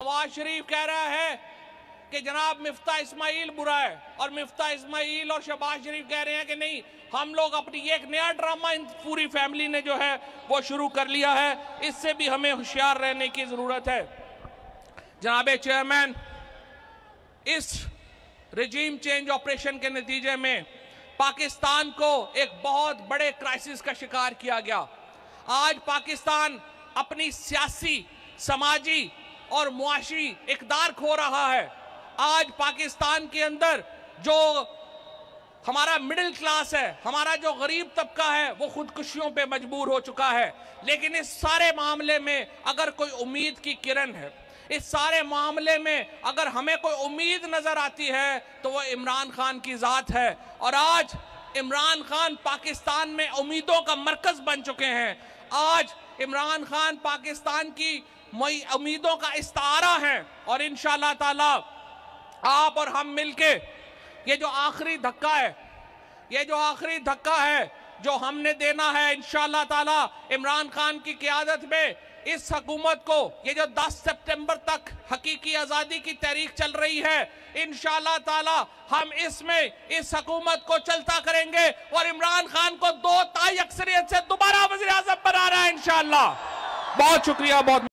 नवाज शरीफ कह रहा है कि जनाब मिफ्ता इस्माइल बुरा है और मिफ्ता इस्माइल और शहबाज शरीफ कह रहे हैं कि नहीं, हम लोग अपनी एक नया ड्रामा इन पूरी फैमिली ने जो है वो शुरू कर लिया है। इससे भी हमें होशियार रहने की जरूरत है। जनाब चेयरमैन, इस रिजीम चेंज ऑपरेशन के नतीजे में पाकिस्तान को एक बहुत बड़े क्राइसिस का शिकार किया गया। आज पाकिस्तान अपनी सियासी, समाजी और मुआशी इक़दार खो रहा है। आज पाकिस्तान के अंदर जो हमारा मिडिल क्लास है, हमारा जो गरीब तबका है, वो खुदकुशियों पे मजबूर हो चुका है। लेकिन इस सारे मामले में अगर कोई उम्मीद की किरण है, इस सारे मामले में अगर हमें कोई उम्मीद नजर आती है तो वो इमरान खान की जात है। और आज इमरान खान पाकिस्तान में उम्मीदों का मरकज बन चुके हैं। आज इमरान खान पाकिस्तान की उम्मीदों का इस्तारा है और इंशाअल्लाह ताला आप और हम मिलके ये जो आखिरी धक्का है, ये जो आखिरी धक्का है जो हमने देना है, इंशाअल्लाह ताला इमरान खान की क़यादत में इस हुकूमत को, ये जो 10 सितंबर तक हकीकी आज़ादी की तहरीक चल रही है, इंशाअल्लाह ताला हम इसमें इस हुकूमत को चलता करेंगे और इमरान खान को 2 ताई अक्सरियत से दोबारा वज़ीर आज़म बनाना है इंशाअल्लाह। बहुत शुक्रिया। बहुत